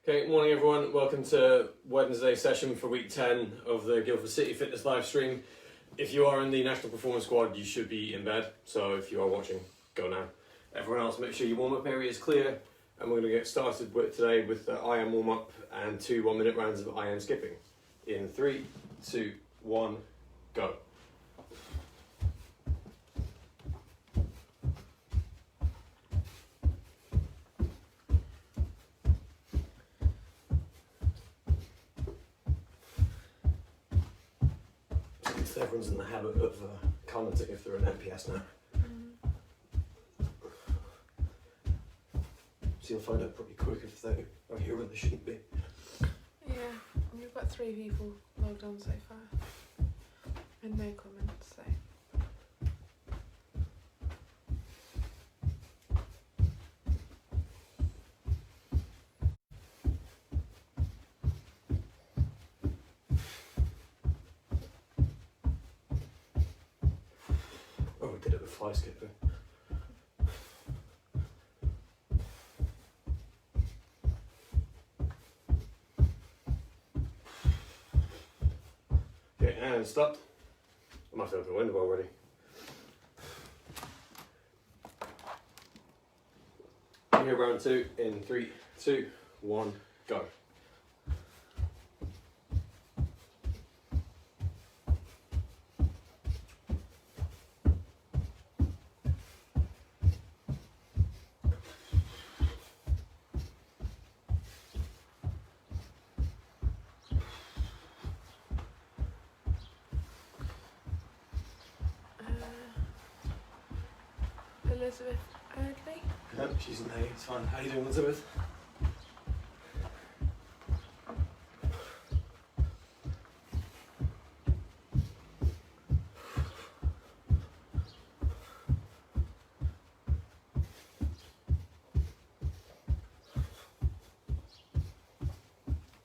Okay, morning everyone. Welcome to Wednesday session for week 10 of the Guildford City Fitness live stream. If you are in the National Performance Squad, you should be in bed. So if you are watching, go now. Everyone else, make sure your warm-up area is clear. And we're going to get started today with the I am warm-up and 2 1-minute rounds of I am skipping. In 3, 2, 1, go. Everyone's in the habit of commenting if they're an NPS now. So you'll find out pretty quick if they are here when they shouldn't be. Yeah, we've got 3 people logged on so far. And no comments, so. Oh, we did it with fly skipping. Okay, and stop. I must have opened the window already. Here, round 2 in 3, 2, 1, go. Elizabeth Erdley. Yep, she's in there, it's fine. How you doing, Elizabeth?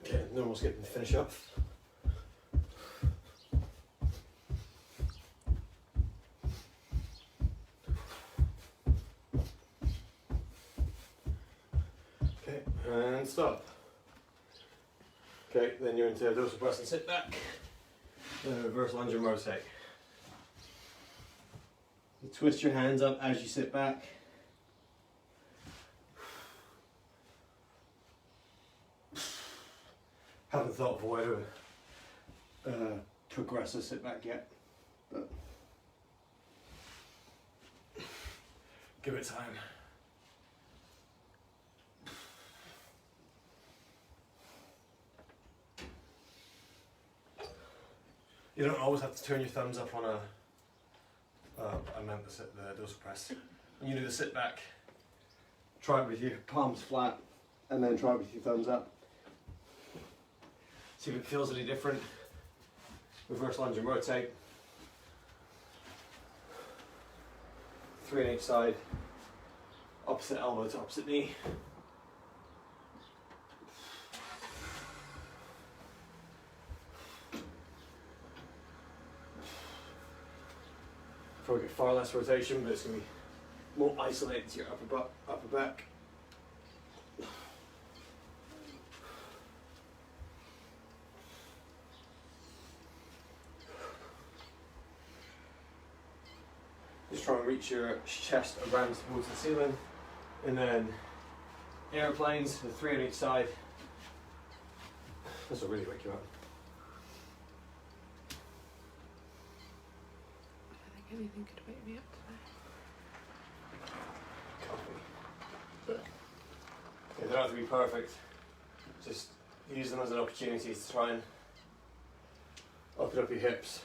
Okay, normal skipping to finish off. And stop. Okay, then you're into a dorsal press and sit back. Then reverse lunge and rotate. You twist your hands up as you sit back. Haven't thought of a way to progress a sit back yet, but give it time. You don't always have to turn your thumbs up on I meant the dorsal press. When you do the sit back, try it with your palms flat and then try it with your thumbs up. See if it feels any different. Reverse lunge and rotate. 3 on each side. Opposite elbow to opposite knee. Probably get far less rotation, but it's going to be more isolated to your upper back. Just try and reach your chest around towards the ceiling, and then airplanes with 3 on each side. This will really wake you up. Anything could wake me up today. They don't have to be perfect. Just use them as an opportunity to try and open up your hips.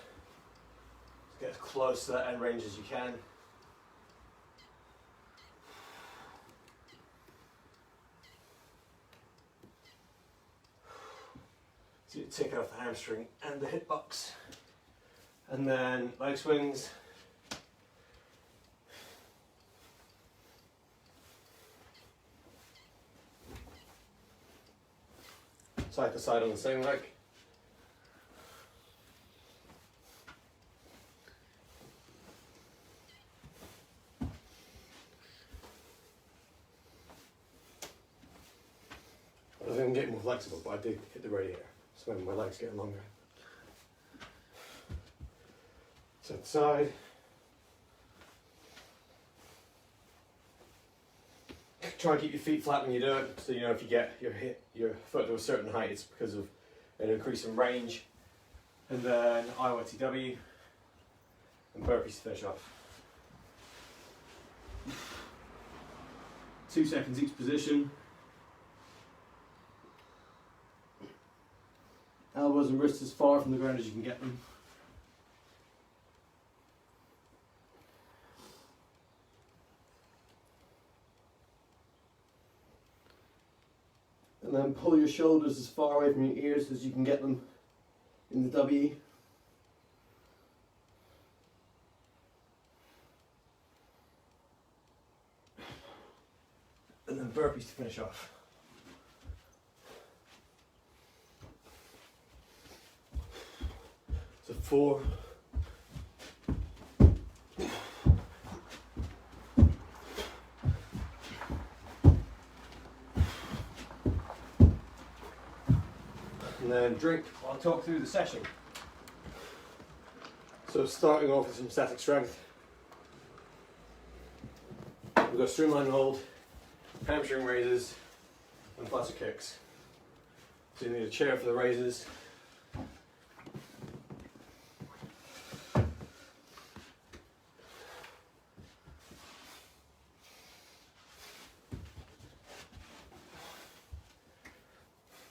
Get as close to that end range as you can. So you're taking off the hamstring and the hip box. And then leg swings. Side to side on the same leg. I'm getting more flexible, but I did hit the radiator, so my legs getting longer. To the side. Try and keep your feet flat when you do it, so you know if you get your foot to a certain height, it's because of an increase in range. And then IYTW and burpees to finish off. 2 seconds each position. Elbows and wrists as far from the ground as you can get them. And then pull your shoulders as far away from your ears as you can get them in the W. And then burpees to finish off. So 4. And then drink while I talk through the session. So starting off with some static strength. We've got Streamline Hold, Hamstring raises, and Flutter Kicks. So you need a chair for the raises.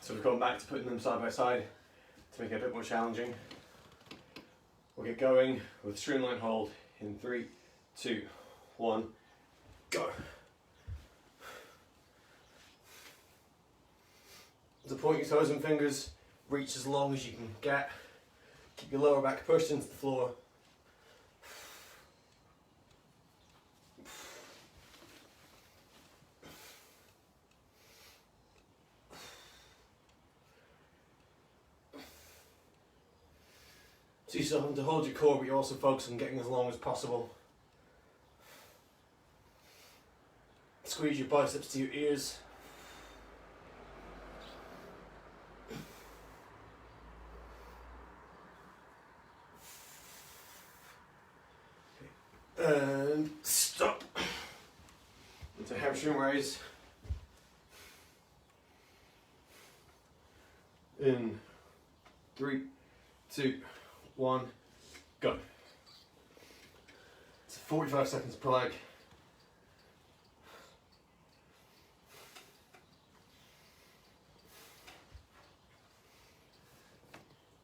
So we've gone back to putting them side by side to make it a bit more challenging. We'll get going with Streamline Hold in 3, 2, 1, go. So point your toes and fingers, reach as long as you can get. Keep your lower back pushed into the floor. So you still have to hold your core, but you also focus on getting as long as possible. Squeeze your biceps to your ears. And stop. Into hamstring raise. In 3, 2, 1, go. It's 45 seconds per leg.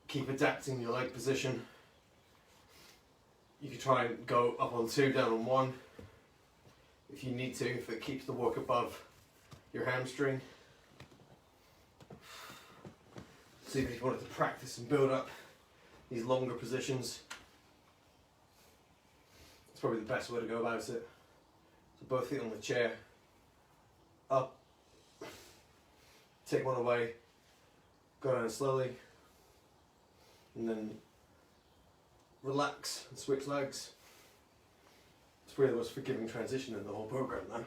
Keep adapting your leg position. You can try and go up on 2, down on 1 if you need to, if it keeps the work above your hamstring. See if you wanted to practice and build up these longer positions. It's probably the best way to go about it. So both feet on the chair, up, take one away, go down slowly, and then relax and switch legs. It's really the most forgiving transition in the whole program now.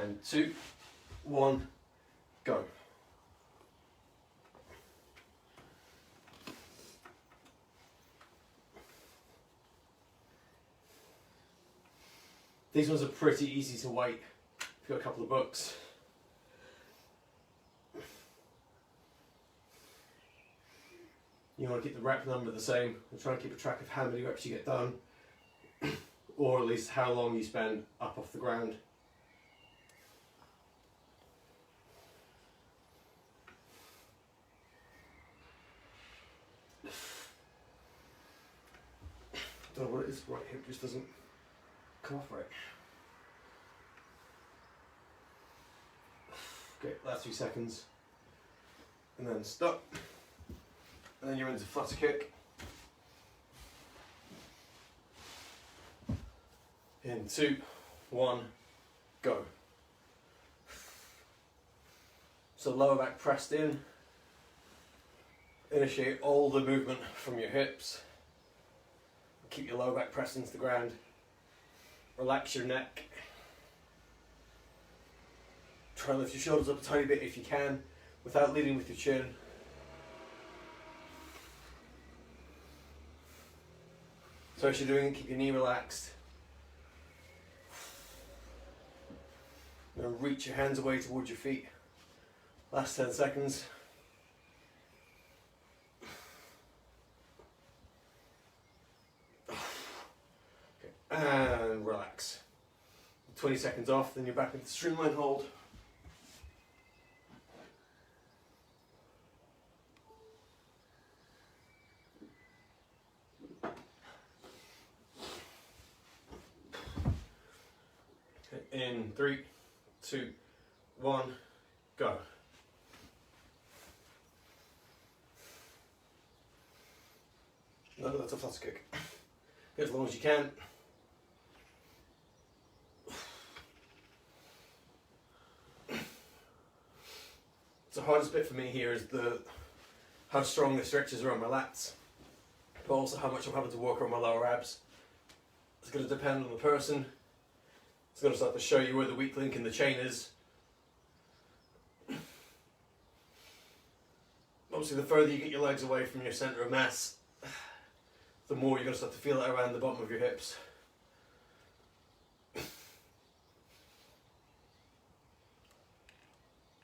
And 2, 1, go. These ones are pretty easy to weight if you've got a couple of books. You want to keep the rep number the same and try and keep a track of how many reps you get done, or at least how long you spend up off the ground. Don't know what it is, right hip just doesn't come off right. Okay, last few seconds. And then stop. And then you're into Flutter Kick. In 2, 1, go. So lower back pressed in. Initiate all the movement from your hips. Keep your lower back pressed into the ground. Relax your neck. Try and lift your shoulders up a tiny bit if you can, without leading with your chin. So as you're doing it, keep your knee relaxed. Now reach your hands away towards your feet. Last 10 seconds. Okay. And relax. 20 seconds off, then you're back into Streamline Hold. In 3, 2, 1, go. No, that's a flutter kick. Get as long as you can. The hardest bit for me here is how strong the stretches around my lats, but also how much I'm having to work on my lower abs. It's going to depend on the person. It's going to start to show you where the weak link in the chain is. Obviously, the further you get your legs away from your centre of mass, the more you're going to start to feel it around the bottom of your hips.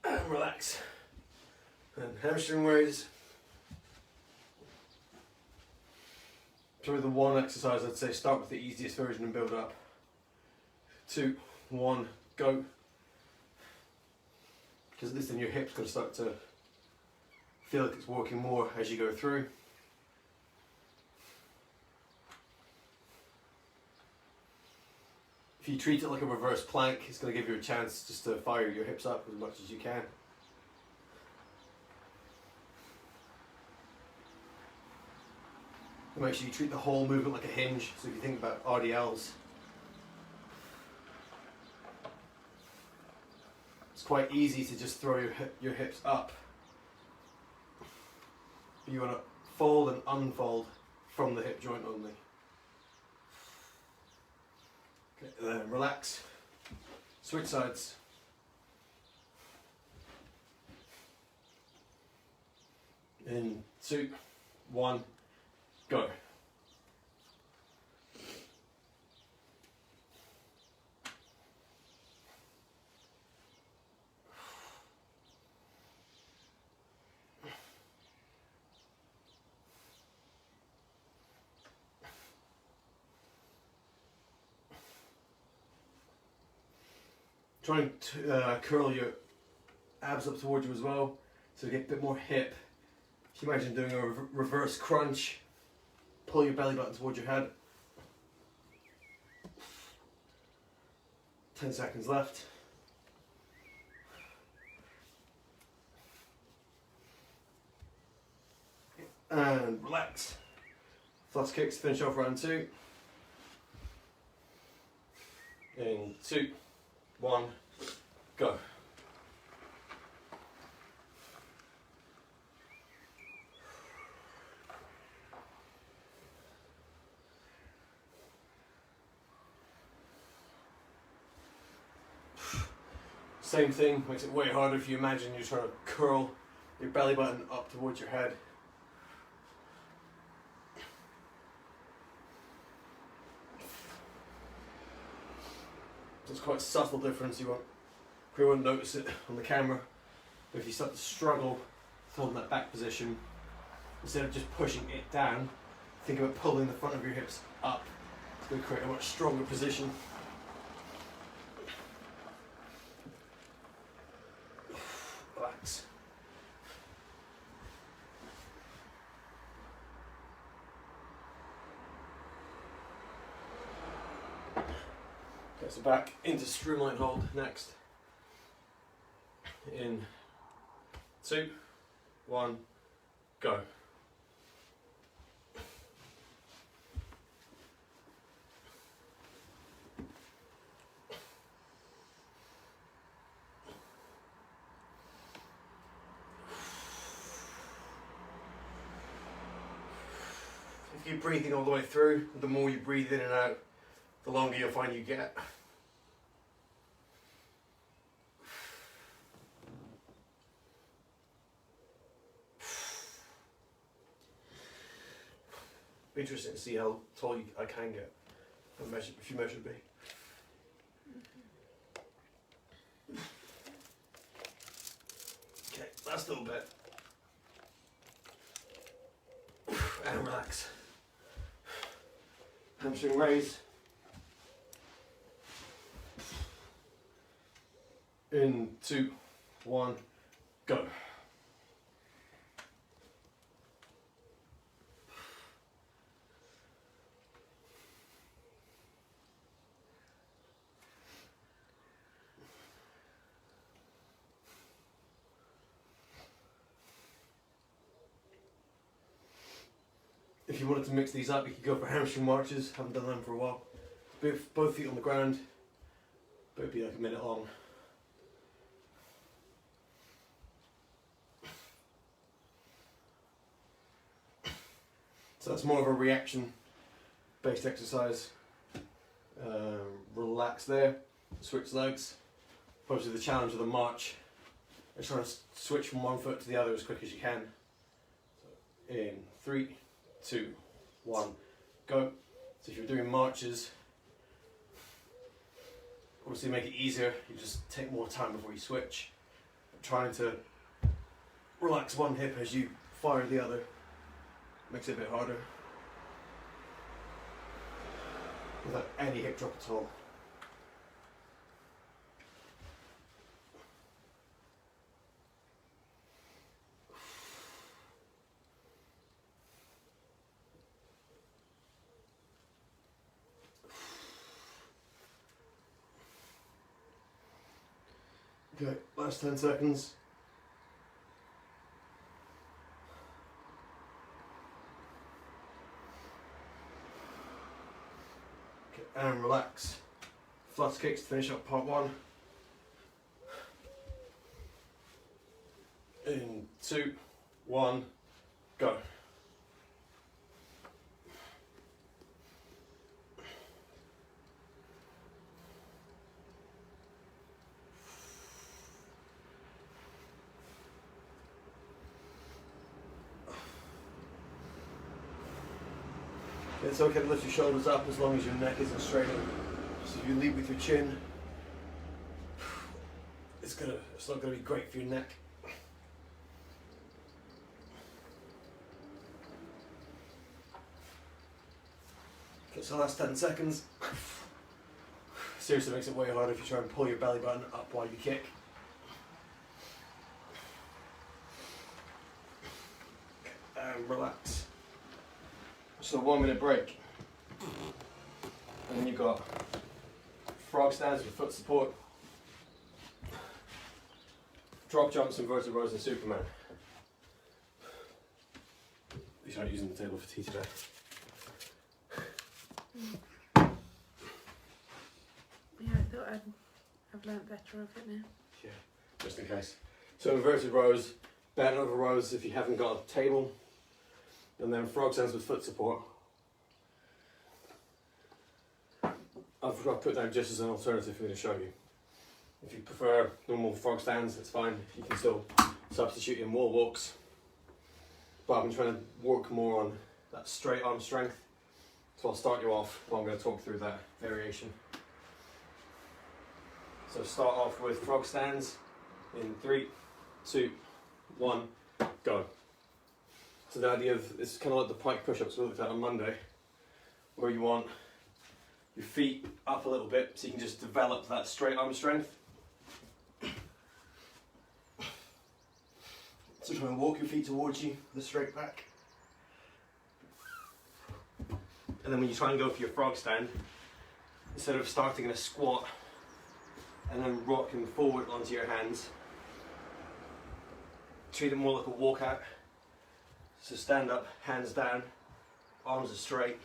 And relax. And hamstring raise. Probably the one exercise I'd say start with the easiest version and build up. 2, 1, go. Because at least then your hips going to start to feel like it's working more as you go through. If you treat it like a reverse plank, it's going to give you a chance just to fire your hips up as much as you can. And make sure you treat the whole movement like a hinge. So if you think about RDLs, it's quite easy to just throw your hips up. But you want to fold and unfold from the hip joint only. Okay, and then relax. Switch sides. In 2, 1, go. Try and curl your abs up towards you as well, so you get a bit more hip. If you imagine doing a reverse crunch, pull your belly button towards your head. 10 seconds left. And relax. Flutter kicks, finish off round 2. In 2, 1, go. Same thing, makes it way harder if you imagine you're trying to curl your belly button up towards your head. So it's quite a subtle difference, you won't notice it on the camera, but if you start to struggle holding that back position, instead of just pushing it down, think about pulling the front of your hips up. It's going to create a much stronger position. Relax. Okay, so back into Streamline Hold next. In 2, 1, go. If you're breathing all the way through, the more you breathe in and out, the longer you'll find you get. Be interesting to see how tall I can get. If you measure me. Okay, last little bit. And relax. Hamstring raise. In 2, 1, go. If you wanted to mix these up, you could go for hamstring marches. Haven't done them for a while. Both feet on the ground, but it'd be like a minute long. So that's more of a reaction-based exercise. Relax there, switch legs. Obviously the challenge of the march is trying to switch from one foot to the other as quick as you can. So in 3, 2, 1, go. So if you're doing marches, obviously make it easier, you just take more time before you switch. Trying to relax one hip as you fire the other makes it a bit harder. Without any hip drop at all. Okay, last 10 seconds. Okay, and relax. Flutter Kicks to finish up part 1. In 2, 1, go. It's okay to lift your shoulders up as long as your neck isn't straight in. So if you lead with your chin, it's not gonna be great for your neck. Okay, so last 10 seconds. Seriously makes it way harder if you try and pull your belly button up while you kick. And relax. So 1 minute break. And then you've got frog stands with foot support, drop jumps, inverted rows, and Superman. These aren't using the table for tea today. Yeah, I thought I've learnt better of it now. Yeah, just in case. So inverted rows, bent over rows if you haven't got a table, and then frog stands with foot support. I've put down just as an alternative for me to show you. If you prefer normal frog stands, it's fine. You can still substitute in wall walks. But I've been trying to work more on that straight arm strength. So I'll start you off, I'm going to talk through that variation. So start off with frog stands in 3, 2, 1, go. So the idea of this is kind of like the pike push-ups we looked at on Monday, where you want your feet up a little bit so you can just develop that straight arm strength. So try and walk your feet towards you with a straight back. And then when you try and go for your frog stand, instead of starting in a squat and then rocking forward onto your hands, treat it more like a walkout. So stand up, hands down, arms are straight.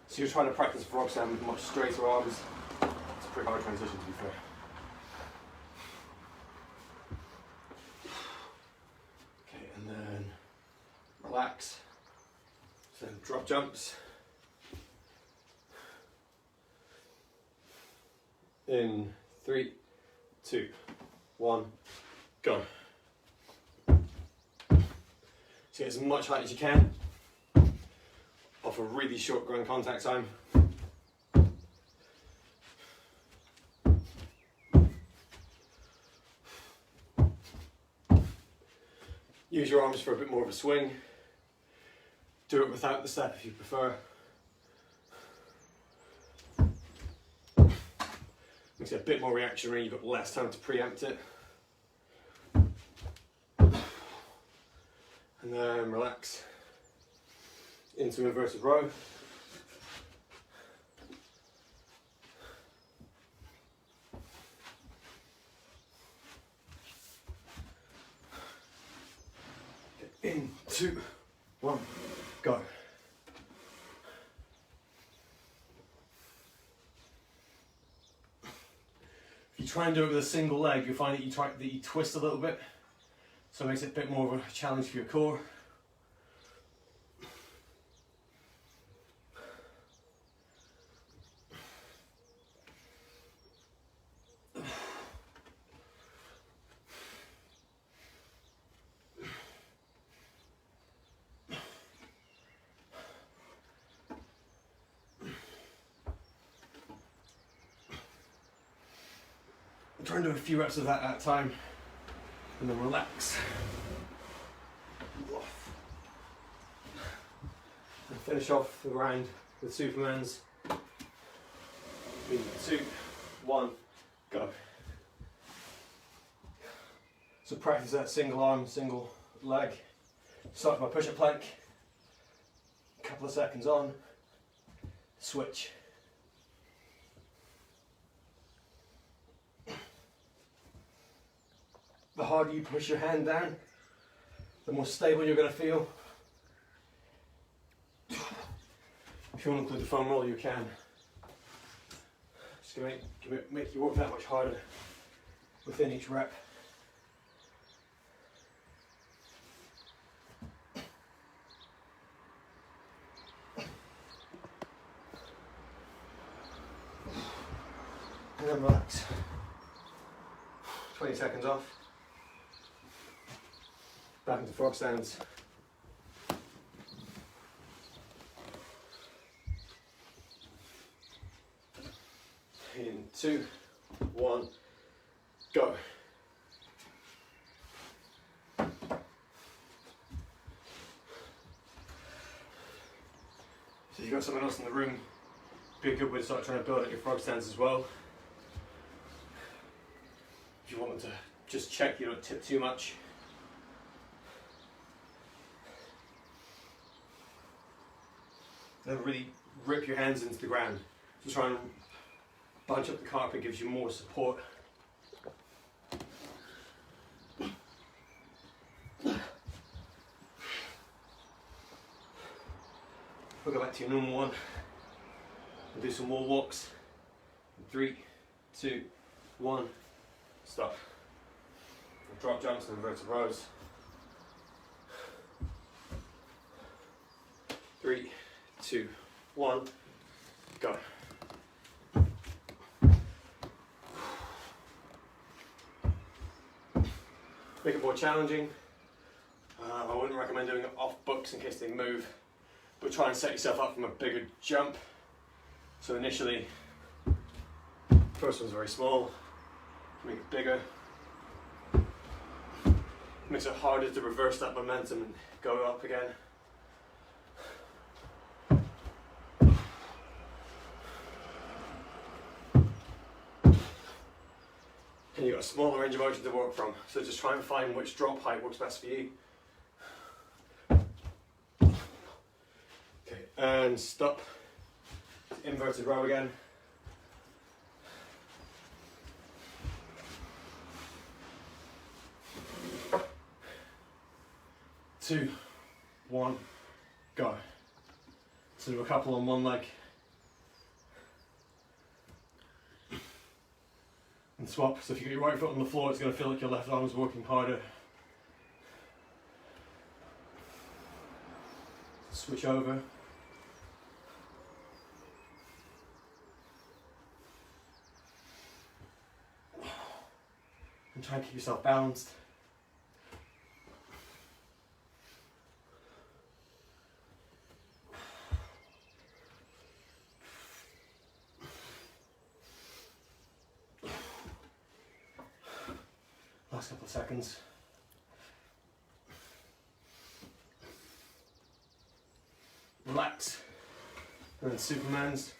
So you're trying to practice frog stand with much straighter arms. It's a pretty hard transition, to be fair. Okay, and then relax. So then drop jumps. In 3, 2, 1, go. So get as much height as you can off a really short ground contact time. Use your arms for a bit more of a swing. Do it without the step if you prefer. Makes it a bit more reactionary, you've got less time to preempt it. And then relax into inverted row. In, 2, 1, go. If you try and do it with a single leg, you'll find that you twist a little bit, so it makes it a bit more of a challenge for your core. Try and do a few reps of that at a time, and then relax. And finish off the round with Supermans. 3, 2, 1, go. So practice that single arm, single leg. Start with my push-up plank. A couple of seconds on. Switch. The harder you push your hand down, the more stable you're going to feel. If you want to include the foam roll, you can. Just going to make you work that much harder within each rep. And then relax. 20 seconds off. Back into frog stands. In 2, 1, go. So if you've got someone else in the room, be a good way to start trying to build up your frog stands as well. If you want them to just check you don't tip too much. Then really rip your hands into the ground. So try and bunch up the carpet, gives you more support. We'll go back to your normal one and do some wall walks. 3, 2, 1, stop. Drop jumps and inverted rows. 3, 2, 1, go. Make it more challenging. I wouldn't recommend doing it off books in case they move, but try and set yourself up from a bigger jump. So initially, first one's very small, make it bigger. Makes it harder to reverse that momentum and go up again. And you've got a smaller range of motion to work from, so just try and find which drop height works best for you. Okay, and stop. Inverted row again. Two, 1, go. So do a couple on one leg. And swap, so if you get your right foot on the floor, it's going to feel like your left arm is working harder. Switch over. And try and keep yourself balanced. Last couple of seconds. Relax. And then Superman's.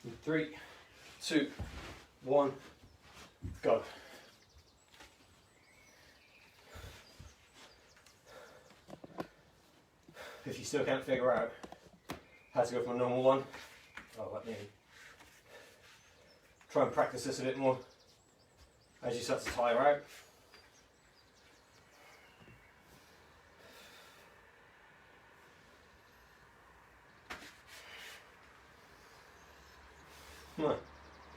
In 3, 2, 1, go. If you still can't figure out how to go from a normal one, let me try and practice this a bit more as you start to tire out.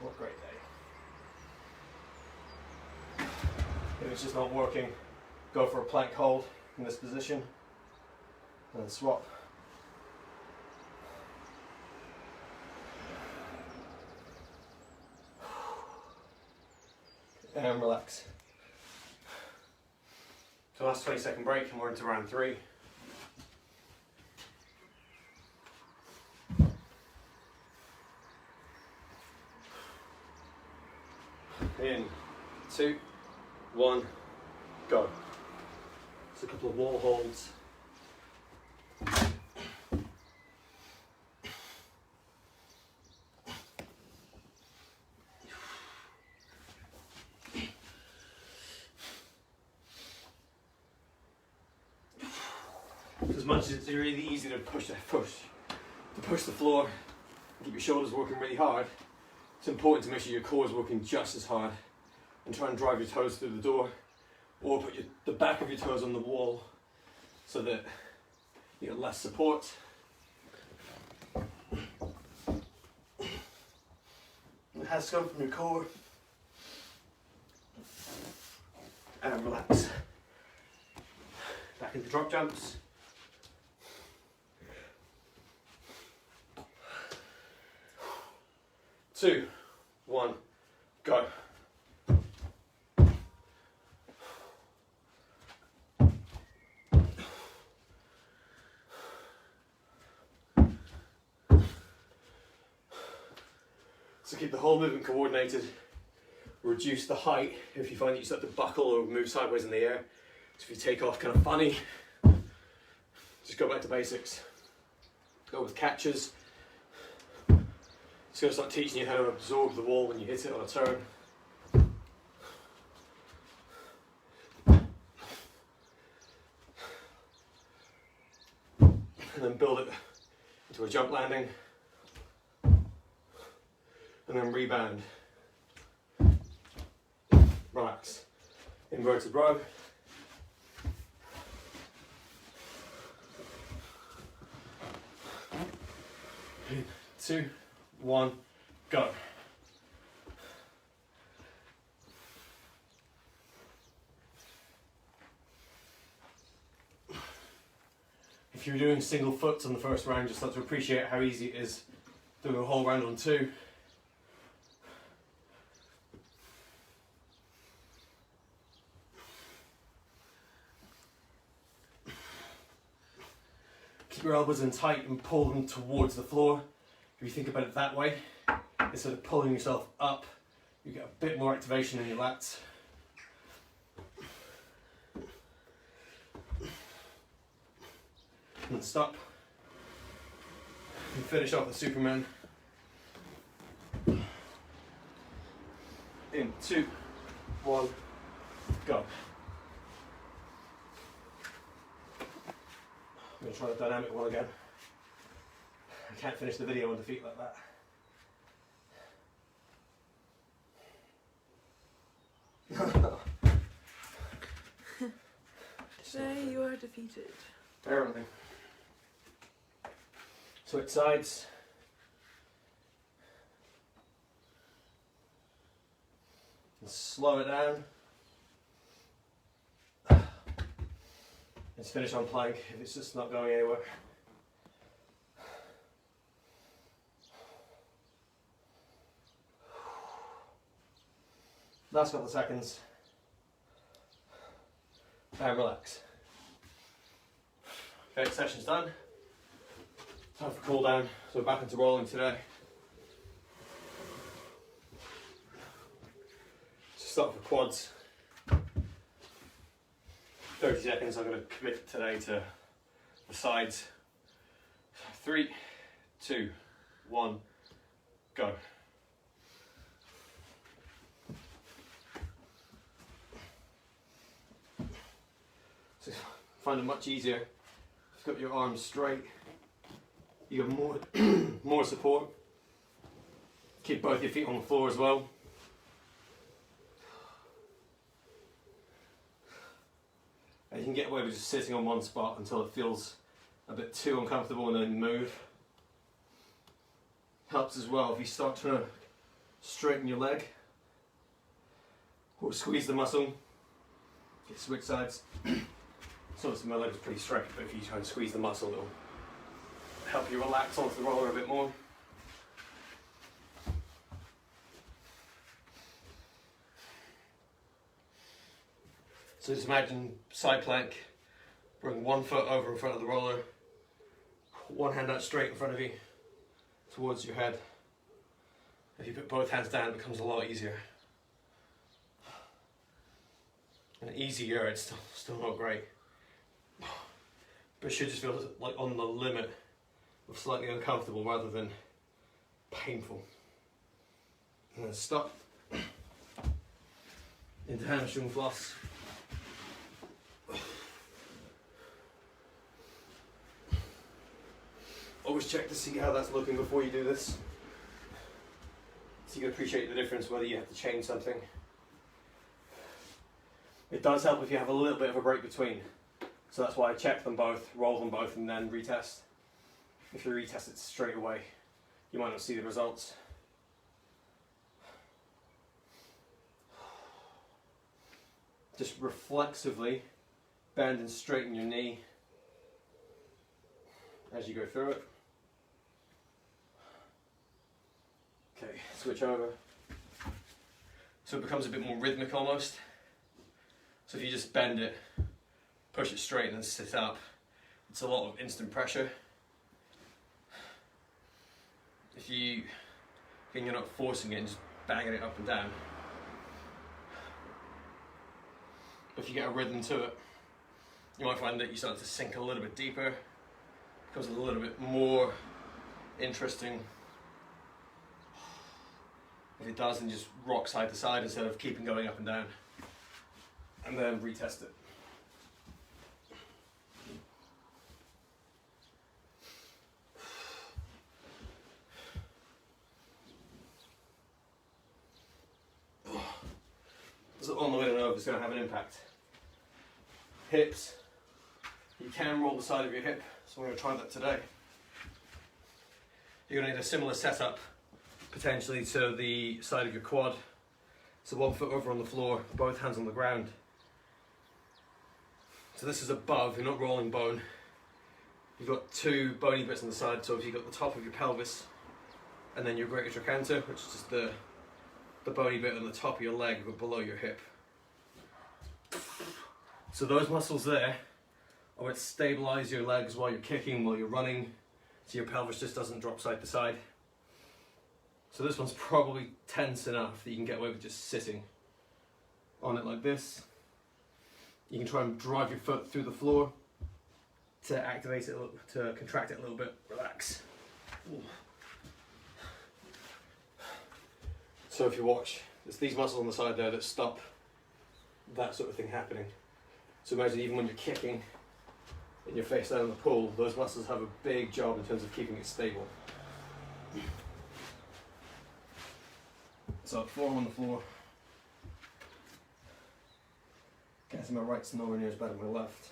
What a great day. If it's just not working, go for a plank hold in this position and then swap. And relax. So last 20-second break and we're into round 3. In 2, 1, go. Just a couple of wall holds. As much as it's really easy to push the floor, keep your shoulders working really hard, it's important to make sure your core is working just as hard and try and drive your toes through the door or put the back of your toes on the wall so that you get less support. It has to come from your core. And relax. Back into drop jumps. Two, 1, go. So keep the whole movement coordinated. Reduce the height if you find that you start to buckle or move sideways in the air. So if you take off kind of funny, just go back to basics. Go with catches. It's going to start teaching you how to absorb the wall when you hit it on a turn. And then build it into a jump landing. And then rebound. Relax. Inverted row. In 2, 1, go. If you're doing single foots on the first round, just start to appreciate how easy it is doing a whole round on 2. Keep your elbows in tight and pull them towards the floor. If you think about it that way, instead of pulling yourself up, you get a bit more activation in your lats. And then stop. And finish off with Superman. In 2, 1, go. I'm going to try the dynamic one again. I can't finish the video on defeat like that. Today you are defeated. Apparently. Switch sides. And slow it down. Let's finish on plank if it's just not going anywhere. Last couple of seconds. And relax. Okay, session's done. Time for cool down. So we're back into rolling today. So start with quads. 30 seconds. I'm going to commit today to the sides. 3, 2, 1, go. So find it much easier. You've got your arms straight. You have more, more support. Keep both your feet on the floor as well. And you can get away with just sitting on one spot until it feels a bit too uncomfortable and then move. Helps as well if you start trying to straighten your leg or squeeze the muscle. Okay, switch sides. So my leg is pretty straight, but if you try and squeeze the muscle, it'll help you relax onto the roller a bit more. So just imagine side plank, bring one foot over in front of the roller, one hand out straight in front of you, towards your head. If you put both hands down, it becomes a lot easier. And easier, it's still not great. But it should just feel like on the limit of slightly uncomfortable rather than painful. And then stop into hamstring floss. Always check to see how that's looking before you do this, so you can appreciate the difference whether you have to change something. It does help if you have a little bit of a break between. So that's why I check them both, roll them both, and then retest. If you retest it straight away, you might not see the results. Just reflexively bend and straighten your knee as you go through it. Okay, switch over. So it becomes a bit more rhythmic almost. So if you just bend it, push it straight and then sit up, it's a lot of instant pressure. If you're not forcing it and just banging it up and down. If you get a rhythm to it, you might find that you start to sink a little bit deeper, becomes a little bit more interesting. If it does, then just rock side to side instead of keeping going up and down. And then retest it. So on the way to know if it's going to have an impact. Hips. You can roll the side of your hip, so we're going to try that today. You're going to need a similar setup, potentially to the side of your quad. So 1 foot over on the floor, both hands on the ground. So this is above, you're not rolling bone. You've got two bony bits on the side, so if you've got the top of your pelvis and then your greater trochanter, which is just the bony bit on the top of your leg but below your hip. So those muscles there are what stabilise your legs while you're kicking, while you're running, so your pelvis just doesn't drop side to side. So this one's probably tense enough that you can get away with just sitting on it like this. You can try and drive your foot through the floor to activate it, to contract it a little bit. Relax. Ooh. So if you watch, it's these muscles on the side there that stop that sort of thing happening. So imagine even when you're kicking and you're face down in the pool, those muscles have a big job in terms of keeping it stable. So forearm on the floor. Guessing my right's nowhere near as bad as my left.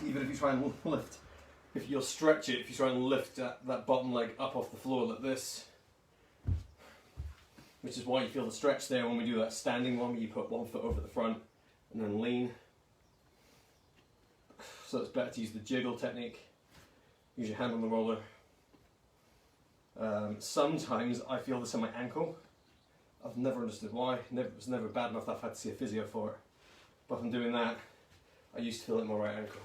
Even if you try and lift, if you'll stretch it, if you try and lift that bottom leg up off the floor like this, which is why you feel the stretch there when we do that standing one, where you put 1 foot over the front and then lean. So it's better to use the jiggle technique. Use your hand on the roller Sometimes I feel this on my ankle. I've never understood why. It was never bad enough that I've had to see a physio for it. But if I'm doing that, I used to feel it in my right ankle.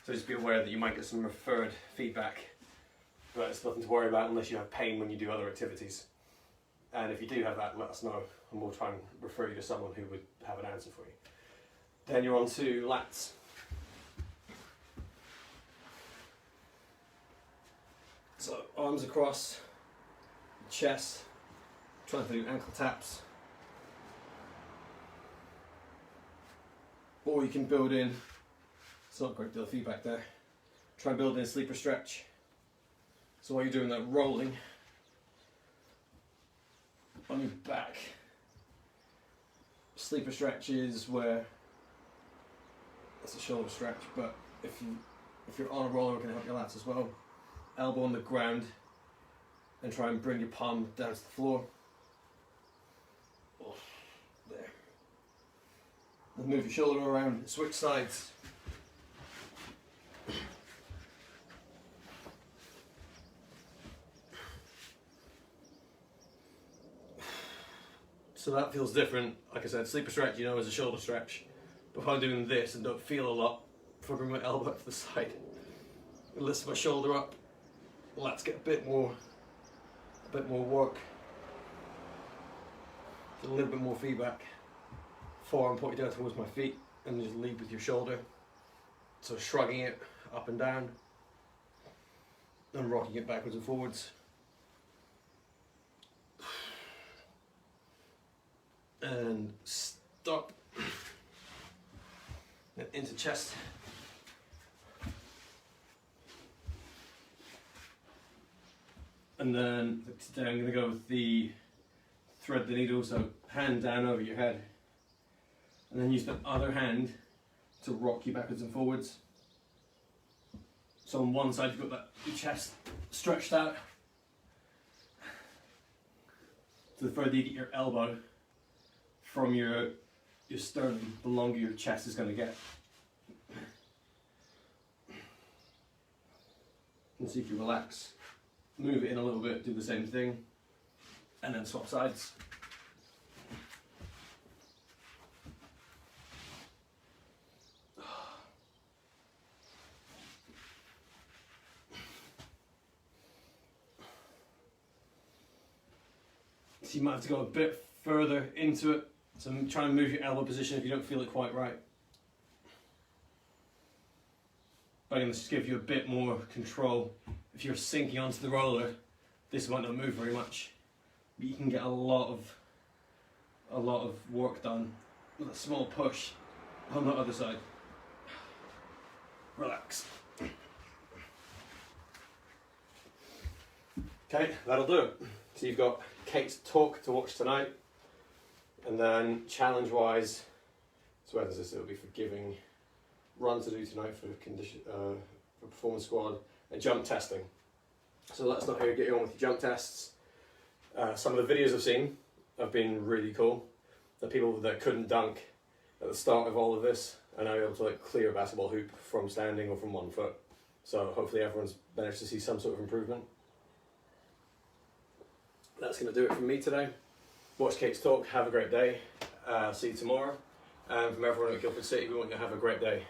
So just be aware that you might get some referred feedback, but it's nothing to worry about unless you have pain when you do other activities. And if you do have that, let us know, and we'll try and refer you to someone who would have an answer for you. Then you're on to lats. So arms across, chest, trying to do ankle taps. Or you can build in, it's not a great deal of feedback there, try and build in a sleeper stretch. So while you're doing that rolling on your back, sleeper stretch is where, that's a shoulder stretch, but if you're on a roller, it can help your lats as well. Elbow on the ground and try and bring your palm down to the floor. There. And move your shoulder around, switch sides. So that feels different. Like I said, sleeper stretch, you know, is a shoulder stretch. But if I'm doing this and don't feel a lot, if I bring my elbow to the side and lift my shoulder up, let's get a bit more work. Get a little bit more feedback. Forearm pointing down towards my feet and just lead with your shoulder. So shrugging it up and down and rocking it backwards and forwards. And stop. And into chest. And then today I'm going to go with the thread the needle, so hand down over your head. And then use the other hand to rock you backwards and forwards. So on one side you've got your chest stretched out. So the further you get your elbow from your sternum, the longer your chest is going to get. And see if you relax. Move it in a little bit, do the same thing, and then swap sides. So you might have to go a bit further into it, so try and move your elbow position if you don't feel it quite right. But I'm going to give you a bit more control. If you're sinking onto the roller, this might not move very much, but you can get a lot of work done with a small push on the other side. Relax. Okay, that'll do it. So you've got Kate's talk to watch tonight, and then challenge-wise, so whether this it'll be for giving, run to do tonight for for performance squad, and jump testing. So let's not get you on with your jump tests. Some of the videos I've seen have been really cool. The people that couldn't dunk at the start of all of this are now able to like clear a basketball hoop from standing or from 1 foot. So hopefully everyone's managed to see some sort of improvement. That's going to do it from me today. Watch Kate's talk, have a great day. See you tomorrow. And from everyone at Guildford City, we want you to have a great day.